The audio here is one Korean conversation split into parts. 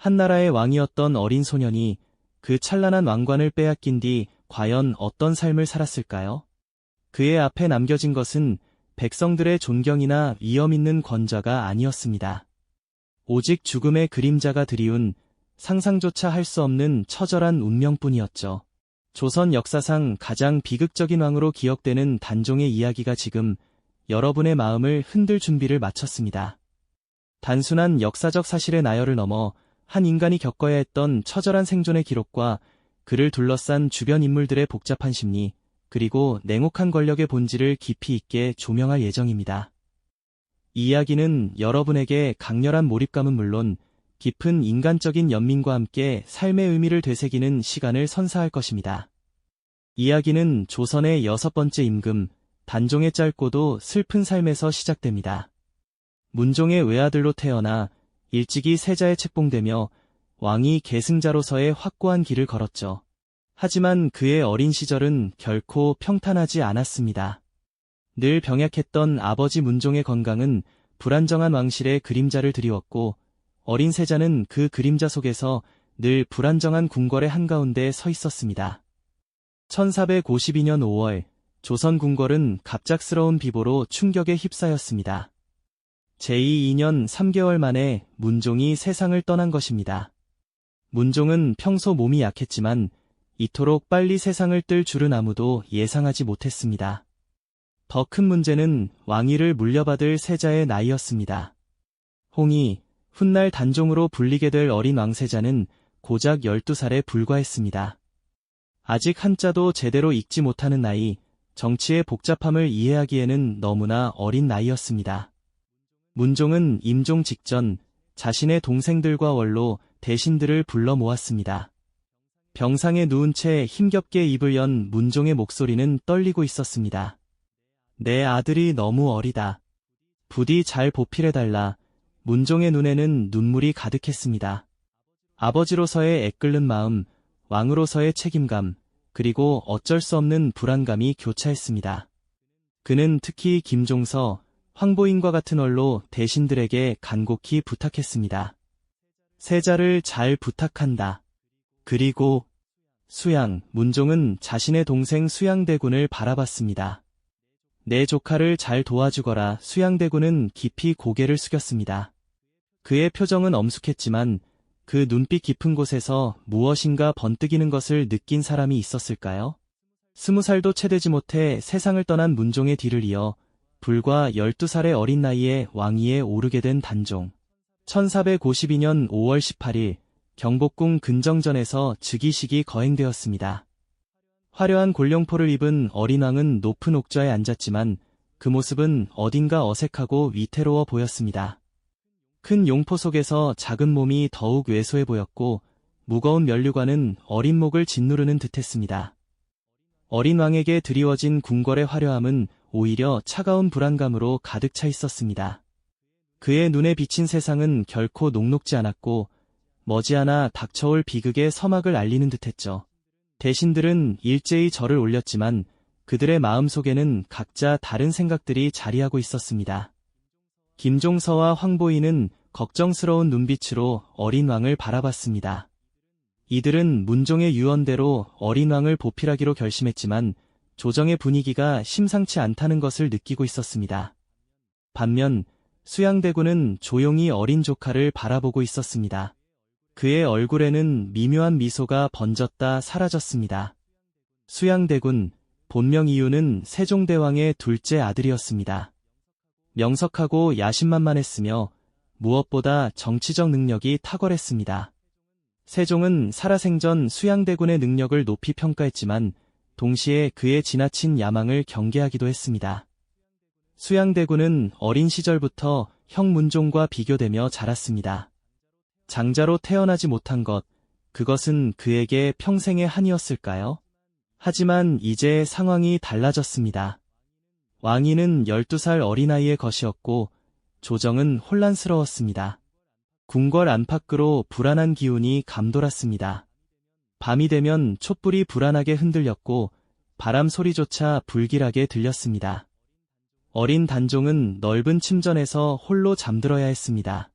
한나라의 왕이었던 어린 소년이 그 찬란한 왕관을 빼앗긴 뒤 과연 어떤 삶을 살았을까요? 그의 앞에 남겨진 것은 백성들의 존경이나 위엄 있는 권좌가 아니었습니다. 오직 죽음의 그림자가 드리운 상상조차 할 수 없는 처절한 운명뿐이었죠. 조선 역사상 가장 비극적인 왕으로 기억되는 단종의 이야기가 지금 여러분의 마음을 흔들 준비를 마쳤습니다. 단순한 역사적 사실의 나열을 넘어 한 인간이 겪어야 했던 처절한 생존의 기록과 그를 둘러싼 주변 인물들의 복잡한 심리, 그리고 냉혹한 권력의 본질을 깊이 있게 조명할 예정입니다. 이 이야기는 여러분에게 강렬한 몰입감은 물론 깊은 인간적인 연민과 함께 삶의 의미를 되새기는 시간을 선사할 것입니다. 이야기는 조선의 6번째 임금, 단종의 짧고도 슬픈 삶에서 시작됩니다. 문종의 외아들로 태어나 일찍이 세자에 책봉되며 왕위 계승자로서의 확고한 길을 걸었죠. 하지만 그의 어린 시절은 결코 평탄하지 않았습니다. 늘 병약했던 아버지 문종의 건강은 불안정한 왕실의 그림자를 드리웠고, 어린 세자는 그 그림자 속에서 늘 불안정한 궁궐의 한가운데 서 있었습니다. 1452년 5월, 조선 궁궐은 갑작스러운 비보로 충격에 휩싸였습니다. 제2 2년 3개월 만에 문종이 세상을 떠난 것입니다. 문종은 평소 몸이 약했지만 이토록 빨리 세상을 뜰 줄은 아무도 예상하지 못했습니다. 더 큰 문제는 왕위를 물려받을 세자의 나이였습니다. 홍이, 훗날 단종으로 불리게 될 어린 왕세자는 고작 12살에 불과했습니다. 아직 한자도 제대로 읽지 못하는 나이, 정치의 복잡함을 이해하기에는 너무나 어린 나이였습니다. 문종은 임종 직전 자신의 동생들과 원로, 대신들을 불러 모았습니다. 병상에 누운 채 힘겹게 입을 연 문종의 목소리는 떨리고 있었습니다. 내 아들이 너무 어리다. 부디 잘 보필해달라. 문종의 눈에는 눈물이 가득했습니다. 아버지로서의 애끓는 마음, 왕으로서의 책임감, 그리고 어쩔 수 없는 불안감이 교차했습니다. 그는 특히 김종서, 황보인과 같은 원로 대신들에게 간곡히 부탁했습니다. 세자를 잘 부탁한다. 그리고 수양, 문종은 자신의 동생 수양대군을 바라봤습니다. 내 조카를 잘 도와주거라. 수양대군은 깊이 고개를 숙였습니다. 그의 표정은 엄숙했지만 그 눈빛 깊은 곳에서 무엇인가 번뜩이는 것을 느낀 사람이 있었을까요? 20살도 채 되지 못해 세상을 떠난 문종의 뒤를 이어 불과 12살의 어린 나이에 왕위에 오르게 된 단종. 1452년 5월 18일 경복궁 근정전에서 즉위식이 거행되었습니다. 화려한 골룡포를 입은 어린 왕은 높은 옥좌에 앉았지만 그 모습은 어딘가 어색하고 위태로워 보였습니다. 큰 용포 속에서 작은 몸이 더욱 왜소해 보였고 무거운 면류관은 어린 목을 짓누르는 듯했습니다. 어린 왕에게 드리워진 궁궐의 화려함은 오히려 차가운 불안감으로 가득 차 있었습니다. 그의 눈에 비친 세상은 결코 녹록지 않았고 머지않아 닥쳐올 비극의 서막을 알리는 듯했죠. 대신들은 일제히 절을 올렸지만 그들의 마음속에는 각자 다른 생각들이 자리하고 있었습니다. 김종서와 황보인은 걱정스러운 눈빛으로 어린 왕을 바라봤습니다. 이들은 문종의 유언대로 어린 왕을 보필하기로 결심했지만 조정의 분위기가 심상치 않다는 것을 느끼고 있었습니다. 반면 수양대군은 조용히 어린 조카를 바라보고 있었습니다. 그의 얼굴에는 미묘한 미소가 번졌다 사라졌습니다. 수양대군, 본명 이유는 세종대왕의 둘째 아들이었습니다. 명석하고 야심만만했으며 무엇보다 정치적 능력이 탁월했습니다. 세종은 살아생전 수양대군의 능력을 높이 평가했지만 동시에 그의 지나친 야망을 경계하기도 했습니다. 수양대군은 어린 시절부터 형 문종과 비교되며 자랐습니다. 장자로 태어나지 못한 것, 그것은 그에게 평생의 한이었을까요? 하지만 이제 상황이 달라졌습니다. 왕위는 12살 어린아이의 것이었고 조정은 혼란스러웠습니다. 궁궐 안팎으로 불안한 기운이 감돌았습니다. 밤이 되면 촛불이 불안하게 흔들렸고 바람 소리조차 불길하게 들렸습니다. 어린 단종은 넓은 침전에서 홀로 잠들어야 했습니다.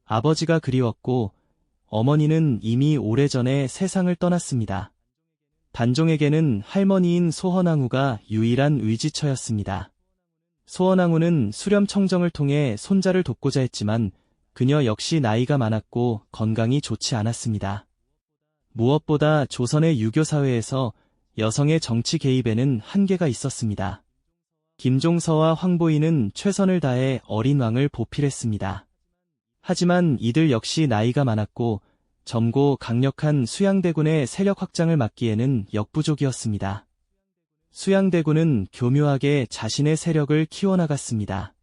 아버지가 그리웠고 어머니는 이미 오래전에 세상을 떠났습니다. 단종에게는 할머니인 소헌왕후가 유일한 의지처였습니다. 소헌왕후는 수렴 청정을 통해 손자를 돕고자 했지만 그녀 역시 나이가 많았고 건강이 좋지 않았습니다. 무엇보다 조선의 유교 사회에서 여성의 정치 개입에는 한계가 있었습니다. 김종서와 황보이는 최선을 다해 어린 왕을 보필했습니다. 하지만 이들 역시 나이가 많았고 젊고 강력한 수양대군의 세력 확장을 막기에는 역부족이었습니다. 수양대군은 교묘하게 자신의 세력을 키워나갔습니다.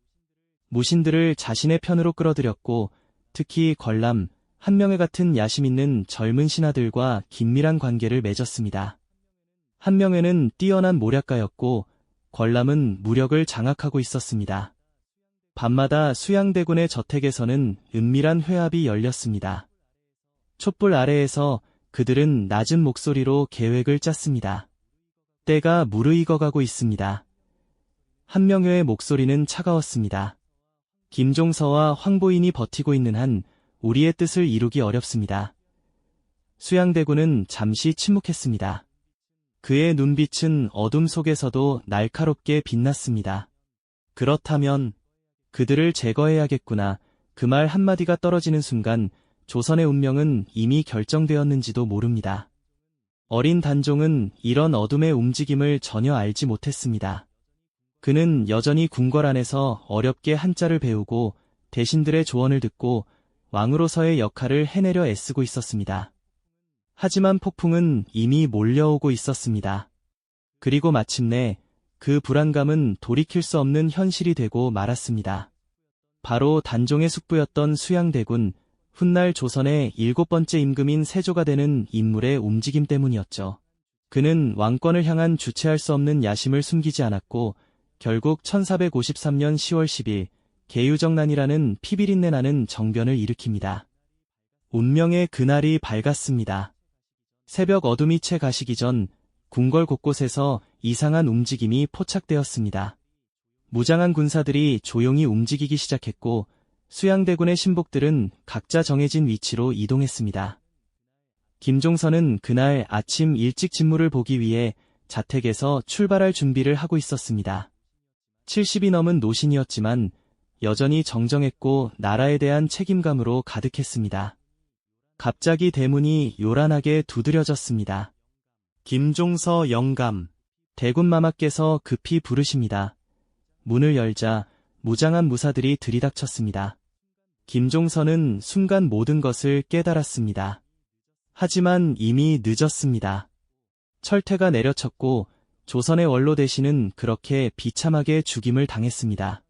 무신들을 자신의 편으로 끌어들였고 특히 걸람, 한명회 같은 야심 있는 젊은 신하들과 긴밀한 관계를 맺었습니다. 한명회는 뛰어난 모략가였고 걸람은 무력을 장악하고 있었습니다. 밤마다 수양대군의 저택에서는 은밀한 회합이 열렸습니다. 촛불 아래에서 그들은 낮은 목소리로 계획을 짰습니다. 때가 무르익어가고 있습니다. 한명회의 목소리는 차가웠습니다. 김종서와 황보인이 버티고 있는 한 우리의 뜻을 이루기 어렵습니다. 수양대군은 잠시 침묵했습니다. 그의 눈빛은 어둠 속에서도 날카롭게 빛났습니다. 그렇다면 그들을 제거해야겠구나. 그 말 한마디가 떨어지는 순간 조선의 운명은 이미 결정되었는지도 모릅니다. 어린 단종은 이런 어둠의 움직임을 전혀 알지 못했습니다. 그는 여전히 궁궐 안에서 어렵게 한자를 배우고 대신들의 조언을 듣고 왕으로서의 역할을 해내려 애쓰고 있었습니다. 하지만 폭풍은 이미 몰려오고 있었습니다. 그리고 마침내 그 불안감은 돌이킬 수 없는 현실이 되고 말았습니다. 바로 단종의 숙부였던 수양대군, 훗날 조선의 7번째 임금인 세조가 되는 인물의 움직임 때문이었죠. 그는 왕권을 향한 주체할 수 없는 야심을 숨기지 않았고 결국 1453년 10월 10일 계유정난이라는 피비린내 나는 정변을 일으킵니다. 운명의 그날이 밝았습니다. 새벽 어둠이 채 가시기 전 궁궐 곳곳에서 이상한 움직임이 포착되었습니다. 무장한 군사들이 조용히 움직이기 시작했고 수양대군의 신복들은 각자 정해진 위치로 이동했습니다. 김종서는 그날 아침 일찍 진무를 보기 위해 자택에서 출발할 준비를 하고 있었습니다. 70이 넘은 노신이었지만 여전히 정정했고 나라에 대한 책임감으로 가득했습니다. 갑자기 대문이 요란하게 두드려졌습니다. 김종서 영감, 대군마마께서 급히 부르십니다. 문을 열자 무장한 무사들이 들이닥쳤습니다. 김종서는 순간 모든 것을 깨달았습니다. 하지만 이미 늦었습니다. 철퇴가 내려쳤고 조선의 원로 대신은 그렇게 비참하게 죽임을 당했습니다.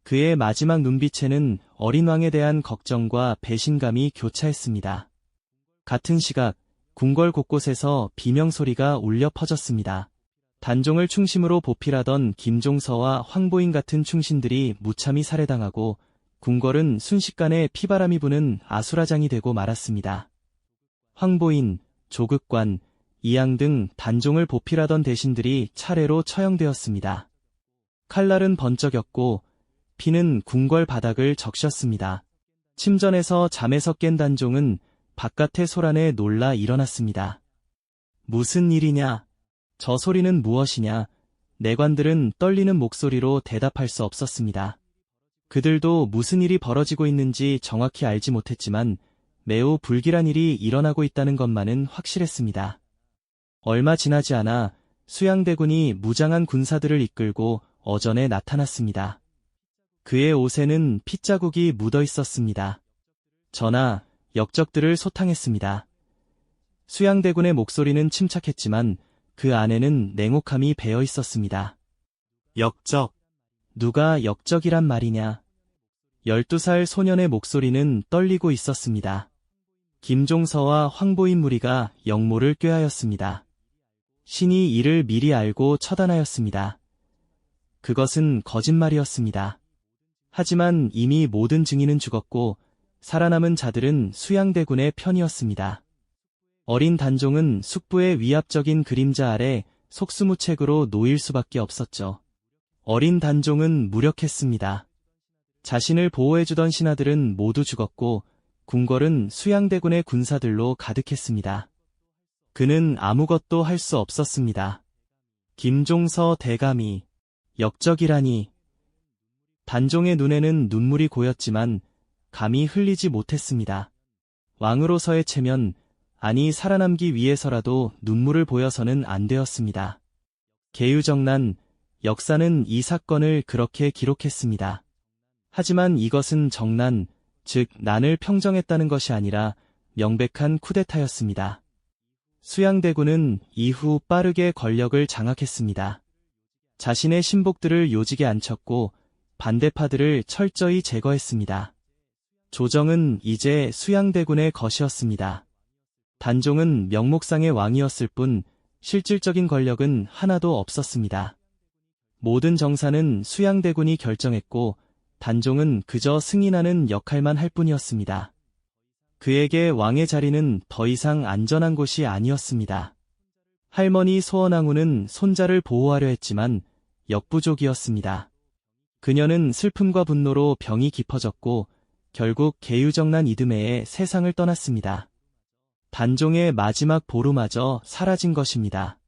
그의 마지막 눈빛에는 어린 왕에 대한 걱정과 배신감이 교차했습니다. 같은 시각 궁궐 곳곳에서 비명소리가 울려 퍼졌습니다. 단종을 충심으로 보필하던 김종서와 황보인 같은 충신들이 무참히 살해당하고 궁궐은 순식간에 피바람이 부는 아수라장이 되고 말았습니다. 황보인, 조극관, 이양 등 단종을 보필하던 대신들이 차례로 처형되었습니다. 칼날은 번쩍였고 피는 궁궐 바닥을 적셨습니다. 침전에서 잠에서 깬 단종은 바깥의 소란에 놀라 일어났습니다. 무슨 일이냐? 저 소리는 무엇이냐? 내관들은 떨리는 목소리로 대답할 수 없었습니다. 그들도 무슨 일이 벌어지고 있는지 정확히 알지 못했지만 매우 불길한 일이 일어나고 있다는 것만은 확실했습니다. 얼마 지나지 않아 수양대군이 무장한 군사들을 이끌고 어전에 나타났습니다. 그의 옷에는 핏자국이 묻어 있었습니다. 전하, 역적들을 소탕했습니다. 수양대군의 목소리는 침착했지만 그 안에는 냉혹함이 배어 있었습니다. 역적? 누가 역적이란 말이냐? 12살 소년의 목소리는 떨리고 있었습니다. 김종서와 황보인 무리가 역모를 꾀하였습니다. 신이 이를 미리 알고 처단하였습니다. 그것은 거짓말이었습니다. 하지만 이미 모든 증인은 죽었고 살아남은 자들은 수양대군의 편이었습니다. 어린 단종은 숙부의 위압적인 그림자 아래 속수무책으로 놓일 수밖에 없었죠. 어린 단종은 무력했습니다. 자신을 보호해주던 신하들은 모두 죽었고 궁궐은 수양대군의 군사들로 가득했습니다. 그는 아무것도 할 수 없었습니다. 김종서 대감이 역적이라니. 단종의 눈에는 눈물이 고였지만 감히 흘리지 못했습니다. 왕으로서의 체면, 아니 살아남기 위해서라도 눈물을 보여서는 안 되었습니다. 계유정난, 역사는 이 사건을 그렇게 기록했습니다. 하지만 이것은 정난, 즉 난을 평정했다는 것이 아니라 명백한 쿠데타였습니다. 수양대군은 이후 빠르게 권력을 장악했습니다. 자신의 신복들을 요직에 앉혔고 반대파들을 철저히 제거했습니다. 조정은 이제 수양대군의 것이었습니다. 단종은 명목상의 왕이었을 뿐 실질적인 권력은 하나도 없었습니다. 모든 정사는 수양대군이 결정했고 단종은 그저 승인하는 역할만 할 뿐이었습니다. 그에게 왕의 자리는 더 이상 안전한 곳이 아니었습니다. 할머니 소원왕후는 손자를 보호하려 했지만 역부족이었습니다. 그녀는 슬픔과 분노로 병이 깊어졌고 결국 계유정난 이듬해에 세상을 떠났습니다. 단종의 마지막 보루마저 사라진 것입니다.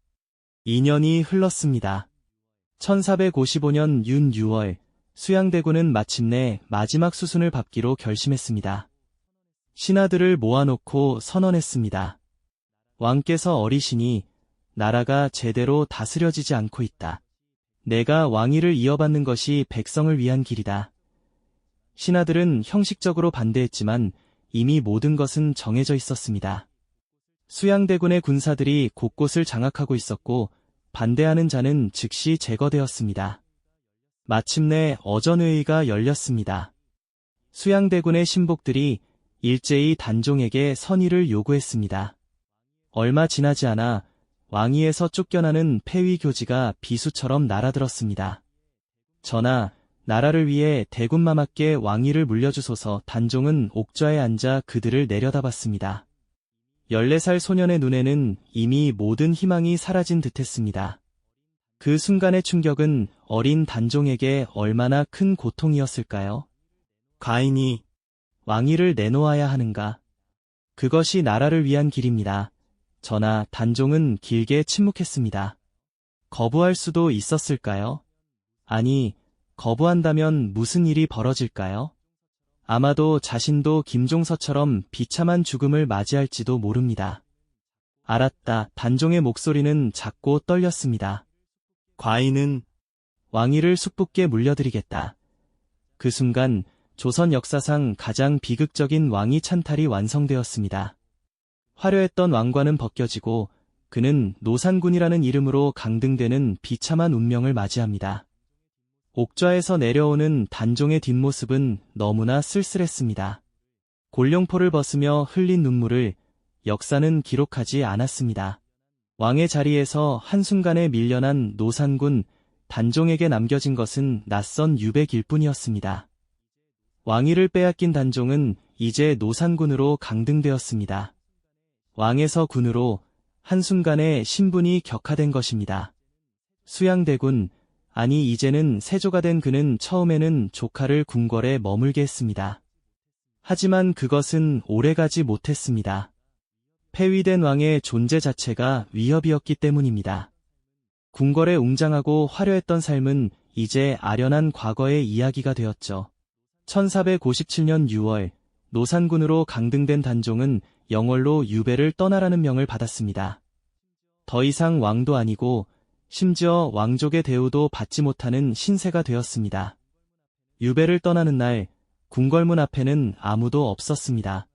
2년이 흘렀습니다. 1455년 윤 6월 수양대군은 마침내 마지막 수순을 밟기로 결심했습니다. 신하들을 모아놓고 선언했습니다. 왕께서 어리시니 나라가 제대로 다스려지지 않고 있다. 내가 왕위를 이어받는 것이 백성을 위한 길이다. 신하들은 형식적으로 반대했지만 이미 모든 것은 정해져 있었습니다. 수양대군의 군사들이 곳곳을 장악하고 있었고 반대하는 자는 즉시 제거되었습니다. 마침내 어전회의가 열렸습니다. 수양대군의 신복들이 일제히 단종에게 선의를 요구했습니다. 얼마 지나지 않아 왕위에서 쫓겨나는 폐위교지가 비수처럼 날아들었습니다. 전하, 나라를 위해 대군마마께 왕위를 물려주소서. 단종은 옥좌에 앉아 그들을 내려다봤습니다. 14살 소년의 눈에는 이미 모든 희망이 사라진 듯했습니다. 그 순간의 충격은 어린 단종에게 얼마나 큰 고통이었을까요? 과인이 왕위를 내놓아야 하는가? 그것이 나라를 위한 길입니다. 전하, 단종은 길게 침묵했습니다. 거부할 수도 있었을까요? 아니, 거부한다면 무슨 일이 벌어질까요? 아마도 자신도 김종서처럼 비참한 죽음을 맞이할지도 모릅니다. 알았다. 단종의 목소리는 작고 떨렸습니다. 과인은 왕위를 숙부께 물려드리겠다. 그 순간 조선 역사상 가장 비극적인 왕위 찬탈이 완성되었습니다. 화려했던 왕관은 벗겨지고 그는 노산군이라는 이름으로 강등되는 비참한 운명을 맞이합니다. 옥좌에서 내려오는 단종의 뒷모습은 너무나 쓸쓸했습니다. 골룡포를 벗으며 흘린 눈물을 역사는 기록하지 않았습니다. 왕의 자리에서 한순간에 밀려난 노산군 단종에게 남겨진 것은 낯선 유백일 뿐이었습니다. 왕위를 빼앗긴 단종은 이제 노산군으로 강등되었습니다. 왕에서 군으로 한순간에 신분이 격하된 것입니다. 수양대군, 아니 이제는 세조가 된 그는 처음에는 조카를 궁궐에 머물게 했습니다. 하지만 그것은 오래가지 못했습니다. 폐위된 왕의 존재 자체가 위협이었기 때문입니다. 궁궐에 웅장하고 화려했던 삶은 이제 아련한 과거의 이야기가 되었죠. 1457년 6월 노산군으로 강등된 단종은 영월로 유배를 떠나라는 명을 받았습니다. 더 이상 왕도 아니고 심지어 왕족의 대우도 받지 못하는 신세가 되었습니다. 유배를 떠나는 날 궁궐문 앞에는 아무도 없었습니다.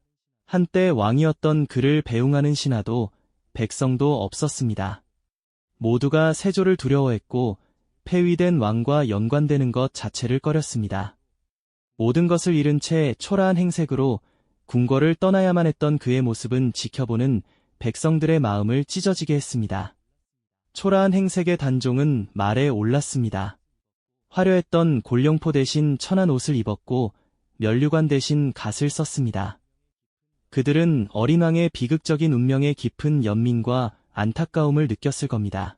한때 왕이었던 그를 배웅하는 신하도 백성도 없었습니다. 모두가 세조를 두려워했고 폐위된 왕과 연관되는 것 자체를 꺼렸습니다. 모든 것을 잃은 채 초라한 행색으로 궁궐을 떠나야만 했던 그의 모습은 지켜보는 백성들의 마음을 찢어지게 했습니다. 초라한 행색의 단종은 말에 올랐습니다. 화려했던 골룡포 대신 천한 옷을 입었고 면류관 대신 갓을 썼습니다. 그들은 어린 왕의 비극적인 운명에 깊은 연민과 안타까움을 느꼈을 겁니다.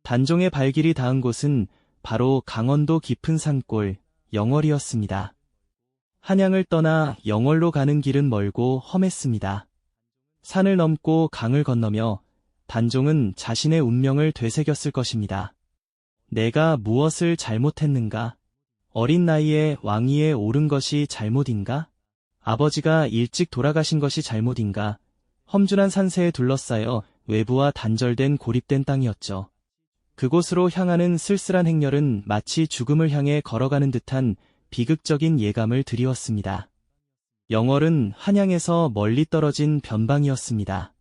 단종의 발길이 닿은 곳은 바로 강원도 깊은 산골 영월이었습니다. 한양을 떠나 영월로 가는 길은 멀고 험했습니다. 산을 넘고 강을 건너며 단종은 자신의 운명을 되새겼을 것입니다. 내가 무엇을 잘못했는가? 어린 나이에 왕위에 오른 것이 잘못인가? 아버지가 일찍 돌아가신 것이 잘못인가? 험준한 산세에 둘러싸여 외부와 단절된 고립된 땅이었죠. 그곳으로 향하는 쓸쓸한 행렬은 마치 죽음을 향해 걸어가는 듯한 비극적인 예감을 드리웠습니다. 영월은 한양에서 멀리 떨어진 변방이었습니다.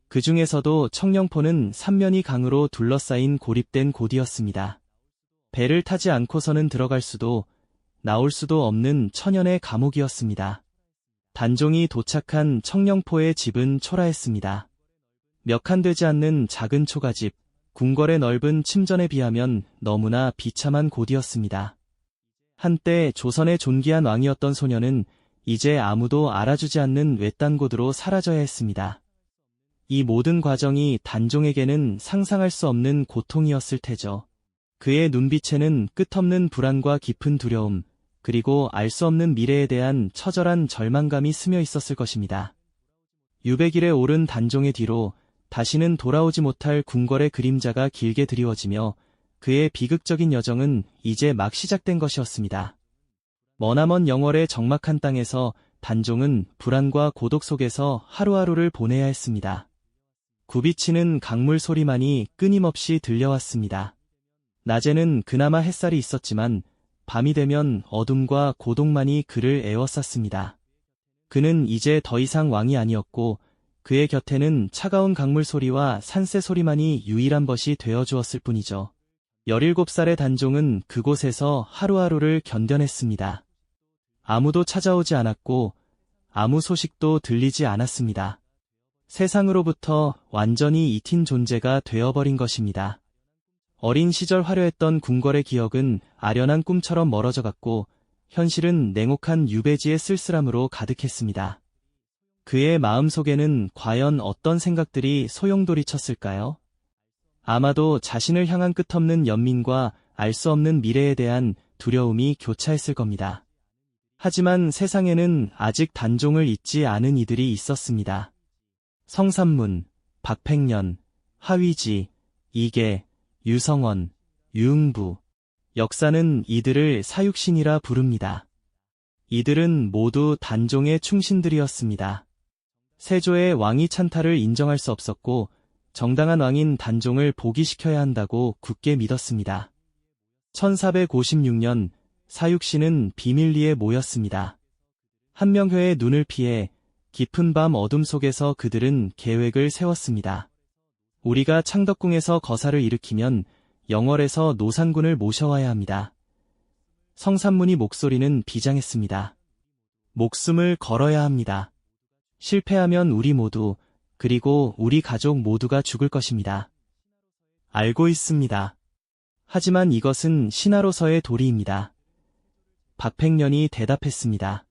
그 중에서도 청령포는 삼면이 강으로 둘러싸인 고립된 곳이었습니다. 배를 타지 않고서는 들어갈 수도 나올 수도 없는 천연의 감옥이었습니다. 단종이 도착한 청령포의 집은 초라했습니다. 몇 칸 되지 않는 작은 초가집, 궁궐의 넓은 침전에 비하면 너무나 비참한 곳이었습니다. 한때 조선의 존귀한 왕이었던 소녀는 이제 아무도 알아주지 않는 외딴 곳으로 사라져야 했습니다. 이 모든 과정이 단종에게는 상상할 수 없는 고통이었을 테죠. 그의 눈빛에는 끝없는 불안과 깊은 두려움, 그리고 알 수 없는 미래에 대한 처절한 절망감이 스며 있었을 것입니다. 유백일에 오른 단종의 뒤로 다시는 돌아오지 못할 궁궐의 그림자가 길게 드리워지며 그의 비극적인 여정은 이제 막 시작된 것이었습니다. 머나먼 영월의 적막한 땅에서 단종은 불안과 고독 속에서 하루하루를 보내야 했습니다. 굽이치는 강물 소리만이 끊임없이 들려왔습니다. 낮에는 그나마 햇살이 있었지만 밤이 되면 어둠과 고독만이 그를 에워쌌습니다. 그는 이제 더 이상 왕이 아니었고 그의 곁에는 차가운 강물 소리와 산새 소리만이 유일한 것이 되어주었을 뿐이죠. 17살의 단종은 그곳에서 하루하루를 견뎌냈습니다. 아무도 찾아오지 않았고 아무 소식도 들리지 않았습니다. 세상으로부터 완전히 잊힌 존재가 되어버린 것입니다. 어린 시절 화려했던 궁궐의 기억은 아련한 꿈처럼 멀어져 갔고 현실은 냉혹한 유배지의 쓸쓸함으로 가득했습니다. 그의 마음속에는 과연 어떤 생각들이 소용돌이쳤을까요? 아마도 자신을 향한 끝없는 연민과 알 수 없는 미래에 대한 두려움이 교차했을 겁니다. 하지만 세상에는 아직 단종을 잊지 않은 이들이 있었습니다. 성삼문, 박팽년, 하위지, 이계, 유성원, 유응부. 역사는 이들을 사육신이라 부릅니다. 이들은 모두 단종의 충신들이었습니다. 세조의 왕위 찬탈을 인정할 수 없었고 정당한 왕인 단종을 복위시켜야 한다고 굳게 믿었습니다. 1456년 사육신은 비밀리에 모였습니다. 한명회의 눈을 피해 깊은 밤 어둠 속에서 그들은 계획을 세웠습니다. 우리가 창덕궁에서 거사를 일으키면 영월에서 노산군을 모셔와야 합니다. 성삼문의 목소리는 비장했습니다. 목숨을 걸어야 합니다. 실패하면 우리 모두, 그리고 우리 가족 모두가 죽을 것입니다. 알고 있습니다. 하지만 이것은 신하로서의 도리입니다. 박팽년이 대답했습니다.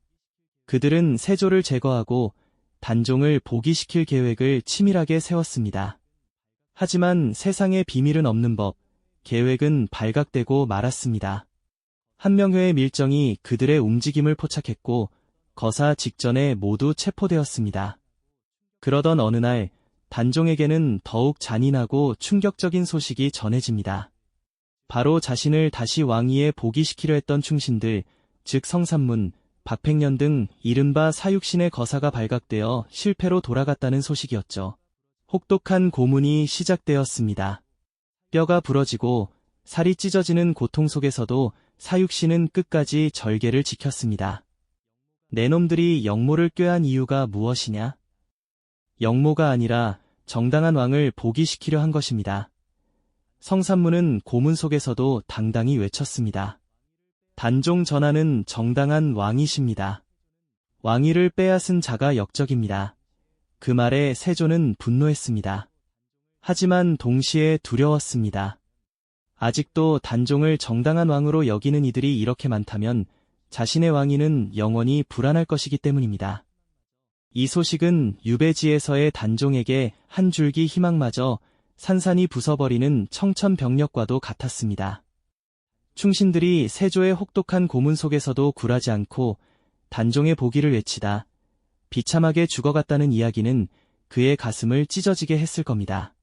그들은 세조를 제거하고 단종을 복위시킬 계획을 치밀하게 세웠습니다. 하지만 세상에 비밀은 없는 법, 계획은 발각되고 말았습니다. 한명회의 밀정이 그들의 움직임을 포착했고 거사 직전에 모두 체포되었습니다. 그러던 어느 날 단종에게는 더욱 잔인하고 충격적인 소식이 전해집니다. 바로 자신을 다시 왕위에 복위시키려 했던 충신들, 즉 성삼문, 박팽년 등 이른바 사육신의 거사가 발각되어 실패로 돌아갔다는 소식이었죠. 혹독한 고문이 시작되었습니다. 뼈가 부러지고 살이 찢어지는 고통 속에서도 사육신은 끝까지 절개를 지켰습니다. 내 놈들이 영모를 꾀한 이유가 무엇이냐? 영모가 아니라 정당한 왕을 복위시키려 한 것입니다. 성삼문은 고문 속에서도 당당히 외쳤습니다. 단종 전하는 정당한 왕이십니다. 왕위를 빼앗은 자가 역적입니다. 그 말에 세조는 분노했습니다. 하지만 동시에 두려웠습니다. 아직도 단종을 정당한 왕으로 여기는 이들이 이렇게 많다면 자신의 왕위는 영원히 불안할 것이기 때문입니다. 이 소식은 유배지에서의 단종에게 한 줄기 희망마저 산산이 부숴버리는 청천벽력과도 같았습니다. 충신들이 세조의 혹독한 고문 속에서도 굴하지 않고 단종의 보기를 외치다 비참하게 죽어갔다는 이야기는 그의 가슴을 찢어지게 했을 겁니다.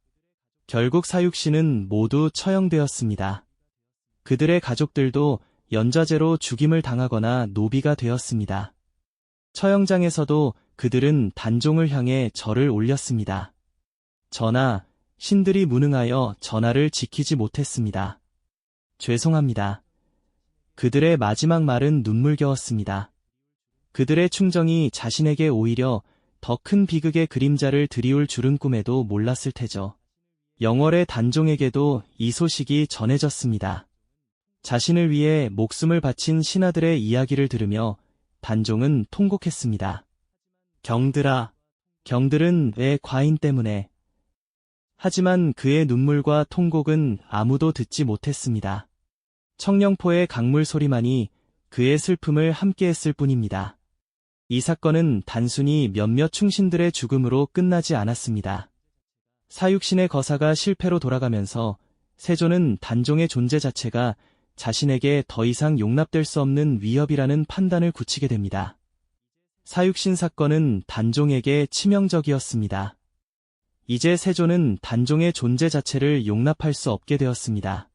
결국 사육신은 모두 처형되었습니다. 그들의 가족들도 연좌제로 죽임을 당하거나 노비가 되었습니다. 처형장에서도 그들은 단종을 향해 절을 올렸습니다. 전하, 신들이 무능하여 전하를 지키지 못했습니다. 죄송합니다. 그들의 마지막 말은 눈물겨웠습니다. 그들의 충정이 자신에게 오히려 더 큰 비극의 그림자를 드리울 줄은 꿈에도 몰랐을 테죠. 영월의 단종에게도 이 소식이 전해졌습니다. 자신을 위해 목숨을 바친 신하들의 이야기를 들으며 단종은 통곡했습니다. 경들아, 경들은 왜 과인 때문에. 하지만 그의 눈물과 통곡은 아무도 듣지 못했습니다. 청령포의 강물 소리만이 그의 슬픔을 함께했을 뿐입니다. 이 사건은 단순히 몇몇 충신들의 죽음으로 끝나지 않았습니다. 사육신의 거사가 실패로 돌아가면서 세조는 단종의 존재 자체가 자신에게 더 이상 용납될 수 없는 위협이라는 판단을 굳히게 됩니다. 사육신 사건은 단종에게 치명적이었습니다. 이제 세조는 단종의 존재 자체를 용납할 수 없게 되었습니다.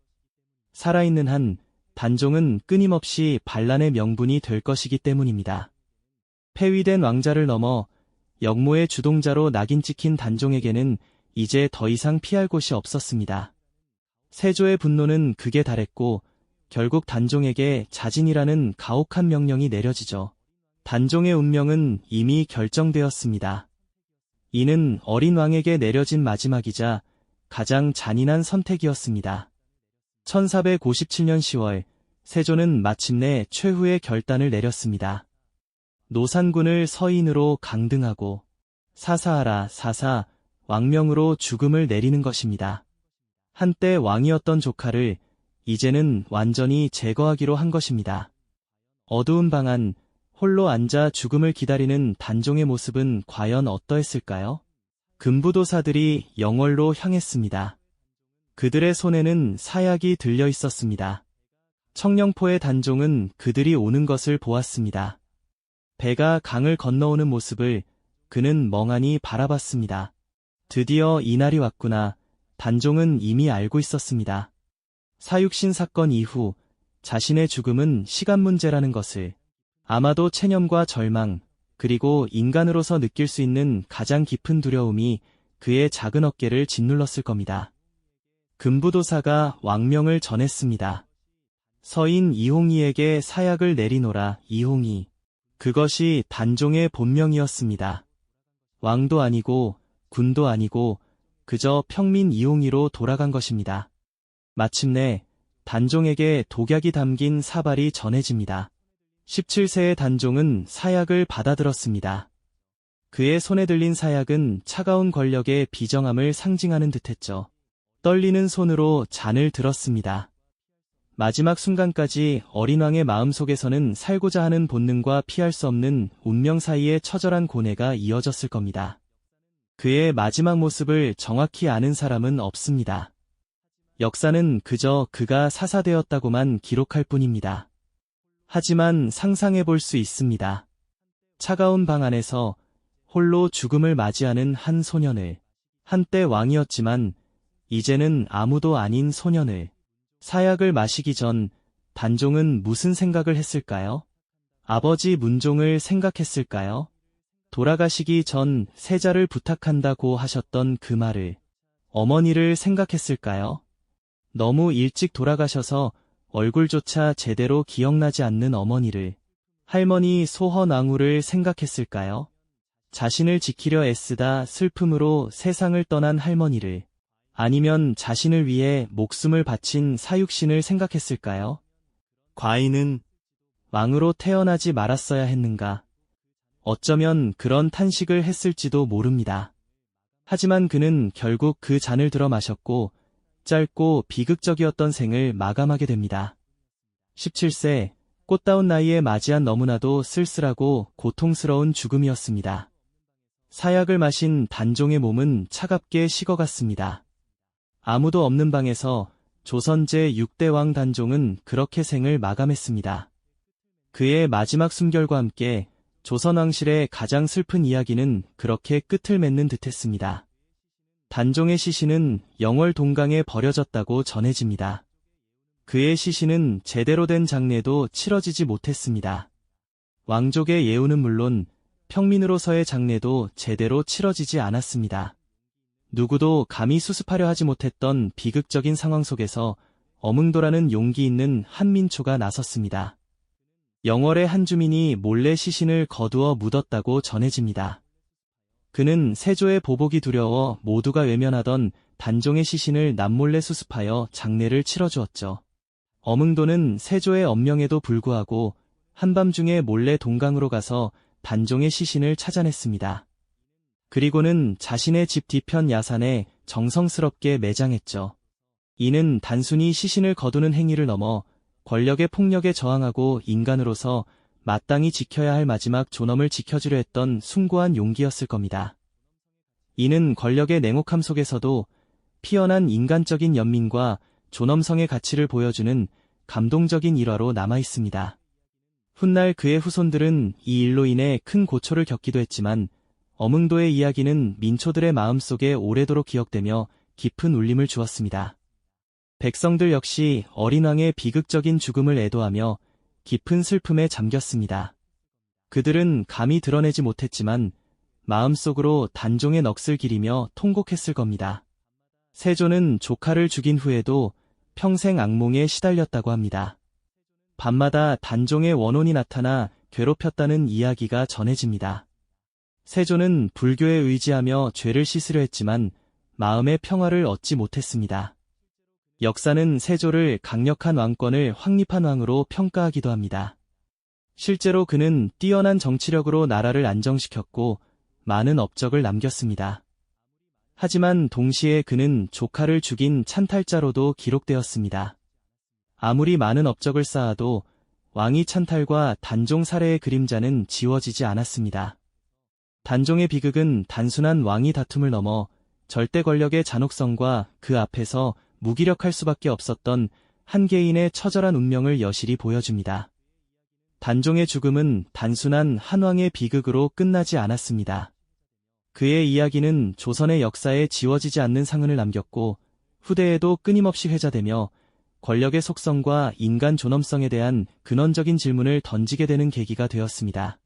살아있는 한 단종은 끊임없이 반란의 명분이 될 것이기 때문입니다. 폐위된 왕자를 넘어 역모의 주동자로 낙인 찍힌 단종에게는 이제 더 이상 피할 곳이 없었습니다. 세조의 분노는 극에 달했고 결국 단종에게 자진이라는 가혹한 명령이 내려지죠. 단종의 운명은 이미 결정되었습니다. 이는 어린 왕에게 내려진 마지막이자 가장 잔인한 선택이었습니다. 1457년 10월, 세조는 마침내 최후의 결단을 내렸습니다. 노산군을 서인으로 강등하고 사사하라 사사, 왕명으로 죽음을 내리는 것입니다. 한때 왕이었던 조카를 이제는 완전히 제거하기로 한 것입니다. 어두운 방 안 홀로 앉아 죽음을 기다리는 단종의 모습은 과연 어떠했을까요? 금부도사들이 영월로 향했습니다. 그들의 손에는 사약이 들려 있었습니다. 청령포의 단종은 그들이 오는 것을 보았습니다. 배가 강을 건너오는 모습을 그는 멍하니 바라봤습니다. 드디어 이날이 왔구나. 단종은 이미 알고 있었습니다. 사육신 사건 이후 자신의 죽음은 시간 문제라는 것을, 아마도 체념과 절망, 그리고 인간으로서 느낄 수 있는 가장 깊은 두려움이 그의 작은 어깨를 짓눌렀을 겁니다. 금부도사가 왕명을 전했습니다. 서인 이홍희에게 사약을 내리노라. 이홍희. 그것이 단종의 본명이었습니다. 왕도 아니고 군도 아니고 그저 평민 이홍희로 돌아간 것입니다. 마침내 단종에게 독약이 담긴 사발이 전해집니다. 17세의 단종은 사약을 받아들었습니다. 그의 손에 들린 사약은 차가운 권력의 비정함을 상징하는 듯했죠. 떨리는 손으로 잔을 들었습니다. 마지막 순간까지 어린 왕의 마음속에서는 살고자 하는 본능과 피할 수 없는 운명 사이의 처절한 고뇌가 이어졌을 겁니다. 그의 마지막 모습을 정확히 아는 사람은 없습니다. 역사는 그저 그가 사사되었다고만 기록할 뿐입니다. 하지만 상상해 볼 수 있습니다. 차가운 방 안에서 홀로 죽음을 맞이하는 한 소년을, 한때 왕이었지만 이제는 아무도 아닌 소년을. 사약을 마시기 전 단종은 무슨 생각을 했을까요? 아버지 문종을 생각했을까요? 돌아가시기 전 세자를 부탁한다고 하셨던 그 말을, 어머니를 생각했을까요? 너무 일찍 돌아가셔서 얼굴조차 제대로 기억나지 않는 어머니를, 할머니 소헌왕후를 생각했을까요? 자신을 지키려 애쓰다 슬픔으로 세상을 떠난 할머니를, 아니면 자신을 위해 목숨을 바친 사육신을 생각했을까요? 과인은 왕으로 태어나지 말았어야 했는가? 어쩌면 그런 탄식을 했을지도 모릅니다. 하지만 그는 결국 그 잔을 들어 마셨고 짧고 비극적이었던 생을 마감하게 됩니다. 17세, 꽃다운 나이에 맞이한 너무나도 쓸쓸하고 고통스러운 죽음이었습니다. 사약을 마신 단종의 몸은 차갑게 식어갔습니다. 아무도 없는 방에서 조선 제6대 왕 단종은 그렇게 생을 마감했습니다. 그의 마지막 숨결과 함께 조선 왕실의 가장 슬픈 이야기는 그렇게 끝을 맺는 듯했습니다. 단종의 시신은 영월 동강에 버려졌다고 전해집니다. 그의 시신은 제대로 된 장례도 치러지지 못했습니다. 왕족의 예우는 물론 평민으로서의 장례도 제대로 치러지지 않았습니다. 누구도 감히 수습하려 하지 못했던 비극적인 상황 속에서 어뭉도라는 용기 있는 한민초가 나섰습니다. 영월의 한 주민이 몰래 시신을 거두어 묻었다고 전해집니다. 그는 세조의 보복이 두려워 모두가 외면하던 단종의 시신을 남몰래 수습하여 장례를 치러주었죠. 어뭉도는 세조의 엄명에도 불구하고 한밤중에 몰래 동강으로 가서 단종의 시신을 찾아냈습니다. 그리고는 자신의 집 뒤편 야산에 정성스럽게 매장했죠. 이는 단순히 시신을 거두는 행위를 넘어 권력의 폭력에 저항하고 인간으로서 마땅히 지켜야 할 마지막 존엄을 지켜주려 했던 숭고한 용기였을 겁니다. 이는 권력의 냉혹함 속에서도 피어난 인간적인 연민과 존엄성의 가치를 보여주는 감동적인 일화로 남아있습니다. 훗날 그의 후손들은 이 일로 인해 큰 고초를 겪기도 했지만 어뭉도의 이야기는 민초들의 마음속에 오래도록 기억되며 깊은 울림을 주었습니다. 백성들 역시 어린 왕의 비극적인 죽음을 애도하며 깊은 슬픔에 잠겼습니다. 그들은 감히 드러내지 못했지만 마음속으로 단종의 넋을 기리며 통곡했을 겁니다. 세조는 조카를 죽인 후에도 평생 악몽에 시달렸다고 합니다. 밤마다 단종의 원혼이 나타나 괴롭혔다는 이야기가 전해집니다. 세조는 불교에 의지하며 죄를 씻으려 했지만 마음의 평화를 얻지 못했습니다. 역사는 세조를 강력한 왕권을 확립한 왕으로 평가하기도 합니다. 실제로 그는 뛰어난 정치력으로 나라를 안정시켰고 많은 업적을 남겼습니다. 하지만 동시에 그는 조카를 죽인 찬탈자로도 기록되었습니다. 아무리 많은 업적을 쌓아도 왕위 찬탈과 단종 살해의 그림자는 지워지지 않았습니다. 단종의 비극은 단순한 왕위 다툼을 넘어 절대 권력의 잔혹성과 그 앞에서 무기력할 수밖에 없었던 한 개인의 처절한 운명을 여실히 보여줍니다. 단종의 죽음은 단순한 한 왕의 비극으로 끝나지 않았습니다. 그의 이야기는 조선의 역사에 지워지지 않는 상흔을 남겼고 후대에도 끊임없이 회자되며 권력의 속성과 인간 존엄성에 대한 근원적인 질문을 던지게 되는 계기가 되었습니다.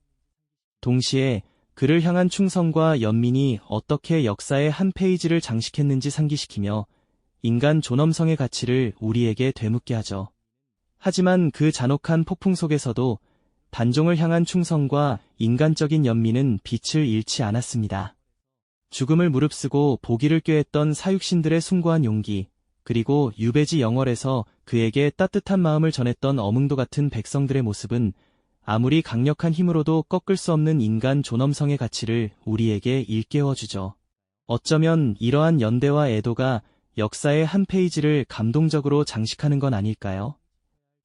동시에 그를 향한 충성과 연민이 어떻게 역사의 한 페이지를 장식했는지 상기시키며 인간 존엄성의 가치를 우리에게 되묻게 하죠. 하지만 그 잔혹한 폭풍 속에서도 단종을 향한 충성과 인간적인 연민은 빛을 잃지 않았습니다. 죽음을 무릅쓰고 보기를 꾀했던 사육신들의 숭고한 용기, 그리고 유배지 영월에서 그에게 따뜻한 마음을 전했던 어뭉도 같은 백성들의 모습은 아무리 강력한 힘으로도 꺾을 수 없는 인간 존엄성의 가치를 우리에게 일깨워주죠. 어쩌면 이러한 연대와 애도가 역사의 한 페이지를 감동적으로 장식하는 건 아닐까요?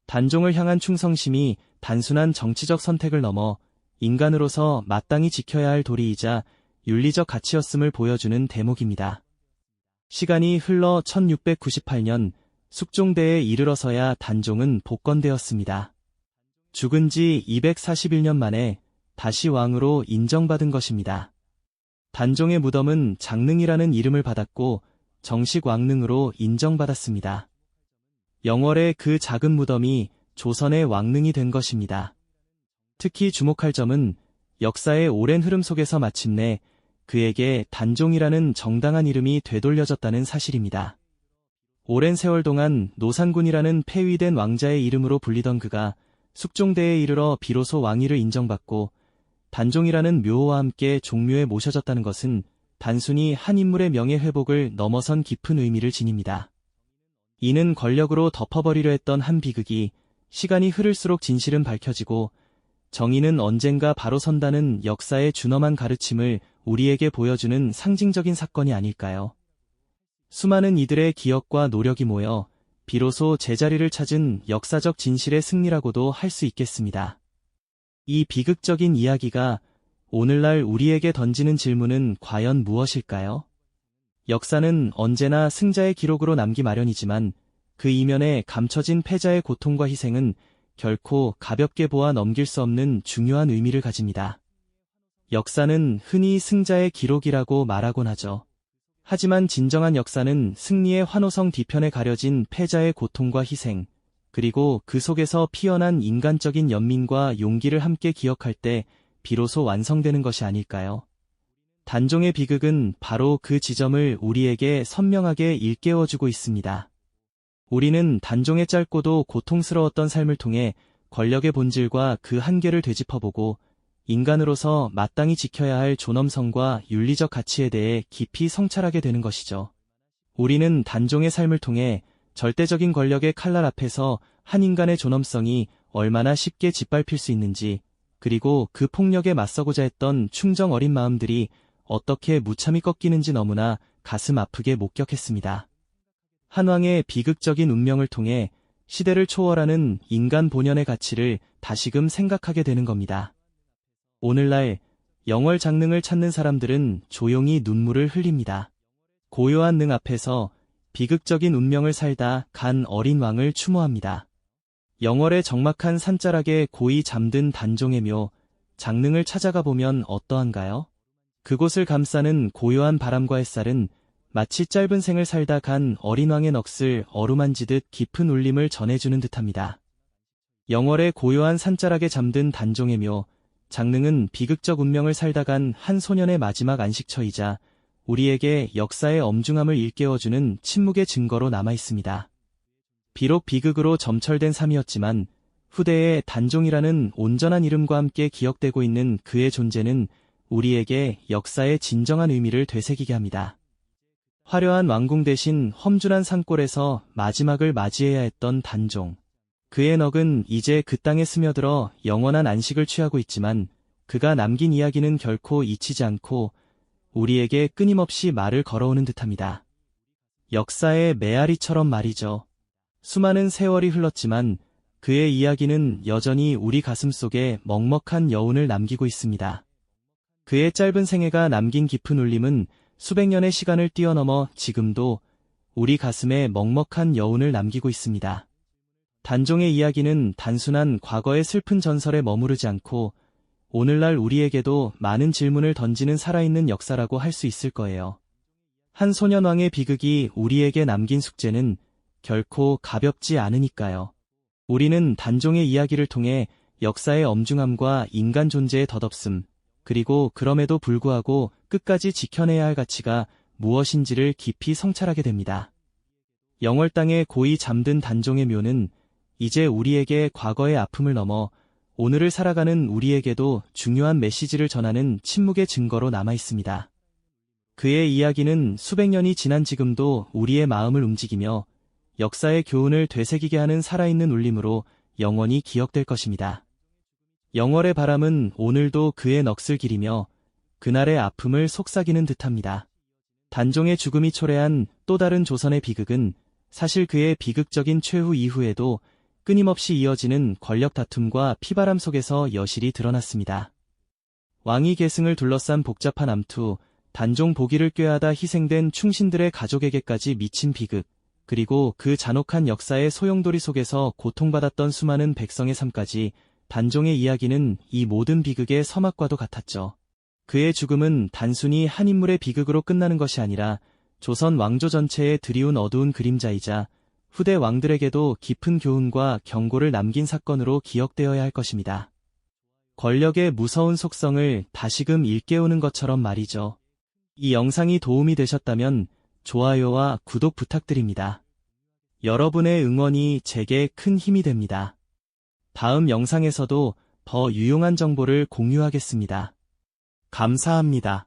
단종을 향한 충성심이 단순한 정치적 선택을 넘어 인간으로서 마땅히 지켜야 할 도리이자 윤리적 가치였음을 보여주는 대목입니다. 시간이 흘러 1698년 숙종대에 이르러서야 단종은 복권되었습니다. 죽은 지 241년 만에 다시 왕으로 인정받은 것입니다. 단종의 무덤은 장릉이라는 이름을 받았고 정식 왕릉으로 인정받았습니다. 영월의 그 작은 무덤이 조선의 왕릉이 된 것입니다. 특히 주목할 점은 역사의 오랜 흐름 속에서 마침내 그에게 단종이라는 정당한 이름이 되돌려졌다는 사실입니다. 오랜 세월 동안 노산군이라는 폐위된 왕자의 이름으로 불리던 그가 숙종대에 이르러 비로소 왕위를 인정받고 단종이라는 묘호와 함께 종묘에 모셔졌다는 것은 단순히 한 인물의 명예 회복을 넘어선 깊은 의미를 지닙니다. 이는 권력으로 덮어버리려 했던 한 비극이 시간이 흐를수록 진실은 밝혀지고 정의는 언젠가 바로 선다는 역사의 준엄한 가르침을 우리에게 보여주는 상징적인 사건이 아닐까요? 수많은 이들의 기억과 노력이 모여 비로소 제자리를 찾은 역사적 진실의 승리라고도 할 수 있겠습니다. 이 비극적인 이야기가 오늘날 우리에게 던지는 질문은 과연 무엇일까요? 역사는 언제나 승자의 기록으로 남기 마련이지만 그 이면에 감춰진 패자의 고통과 희생은 결코 가볍게 보아 넘길 수 없는 중요한 의미를 가집니다. 역사는 흔히 승자의 기록이라고 말하곤 하죠. 하지만 진정한 역사는 승리의 환호성 뒤편에 가려진 패자의 고통과 희생, 그리고 그 속에서 피어난 인간적인 연민과 용기를 함께 기억할 때 비로소 완성되는 것이 아닐까요? 단종의 비극은 바로 그 지점을 우리에게 선명하게 일깨워주고 있습니다. 우리는 단종의 짧고도 고통스러웠던 삶을 통해 권력의 본질과 그 한계를 되짚어보고 인간으로서 마땅히 지켜야 할 존엄성과 윤리적 가치에 대해 깊이 성찰하게 되는 것이죠. 우리는 단종의 삶을 통해 절대적인 권력의 칼날 앞에서 한 인간의 존엄성이 얼마나 쉽게 짓밟힐 수 있는지, 그리고 그 폭력에 맞서고자 했던 충정 어린 마음들이 어떻게 무참히 꺾이는지 너무나 가슴 아프게 목격했습니다. 한 왕의 비극적인 운명을 통해 시대를 초월하는 인간 본연의 가치를 다시금 생각하게 되는 겁니다. 오늘날 영월 장릉을 찾는 사람들은 조용히 눈물을 흘립니다. 고요한 능 앞에서 비극적인 운명을 살다 간 어린 왕을 추모합니다. 영월의 적막한 산자락에 고이 잠든 단종의 묘, 장릉을 찾아가 보면 어떠한가요? 그곳을 감싸는 고요한 바람과 햇살은 마치 짧은 생을 살다 간 어린 왕의 넋을 어루만지듯 깊은 울림을 전해주는 듯합니다. 영월의 고요한 산자락에 잠든 단종의 묘, 장릉은 비극적 운명을 살다 간 한 소년의 마지막 안식처이자 우리에게 역사의 엄중함을 일깨워주는 침묵의 증거로 남아있습니다. 비록 비극으로 점철된 삶이었지만 후대의 단종이라는 온전한 이름과 함께 기억되고 있는 그의 존재는 우리에게 역사의 진정한 의미를 되새기게 합니다. 화려한 왕궁 대신 험준한 산골에서 마지막을 맞이해야 했던 단종. 그의 넋은 이제 그 땅에 스며들어 영원한 안식을 취하고 있지만 그가 남긴 이야기는 결코 잊히지 않고 우리에게 끊임없이 말을 걸어오는 듯합니다. 역사의 메아리처럼 말이죠. 수많은 세월이 흘렀지만 그의 이야기는 여전히 우리 가슴 속에 먹먹한 여운을 남기고 있습니다. 그의 짧은 생애가 남긴 깊은 울림은 수백 년의 시간을 뛰어넘어 지금도 우리 가슴에 먹먹한 여운을 남기고 있습니다. 단종의 이야기는 단순한 과거의 슬픈 전설에 머무르지 않고 오늘날 우리에게도 많은 질문을 던지는 살아있는 역사라고 할 수 있을 거예요. 한 소년왕의 비극이 우리에게 남긴 숙제는 결코 가볍지 않으니까요. 우리는 단종의 이야기를 통해 역사의 엄중함과 인간 존재의 덧없음, 그리고 그럼에도 불구하고 끝까지 지켜내야 할 가치가 무엇인지를 깊이 성찰하게 됩니다. 영월 땅에 고이 잠든 단종의 묘는 이제 우리에게 과거의 아픔을 넘어 오늘을 살아가는 우리에게도 중요한 메시지를 전하는 침묵의 증거로 남아있습니다. 그의 이야기는 수백 년이 지난 지금도 우리의 마음을 움직이며 역사의 교훈을 되새기게 하는 살아있는 울림으로 영원히 기억될 것입니다. 영월의 바람은 오늘도 그의 넋을 기리며 그날의 아픔을 속삭이는 듯합니다. 단종의 죽음이 초래한 또 다른 조선의 비극은 사실 그의 비극적인 최후 이후에도 끊임없이 이어지는 권력 다툼과 피바람 속에서 여실히 드러났습니다. 왕위 계승을 둘러싼 복잡한 암투, 단종 보기를 꾀하다 희생된 충신들의 가족에게까지 미친 비극, 그리고 그 잔혹한 역사의 소용돌이 속에서 고통받았던 수많은 백성의 삶까지 단종의 이야기는 이 모든 비극의 서막과도 같았죠. 그의 죽음은 단순히 한 인물의 비극으로 끝나는 것이 아니라 조선 왕조 전체에 드리운 어두운 그림자이자 후대 왕들에게도 깊은 교훈과 경고를 남긴 사건으로 기억되어야 할 것입니다. 권력의 무서운 속성을 다시금 일깨우는 것처럼 말이죠. 이 영상이 도움이 되셨다면 좋아요와 구독 부탁드립니다. 여러분의 응원이 제게 큰 힘이 됩니다. 다음 영상에서도 더 유용한 정보를 공유하겠습니다. 감사합니다.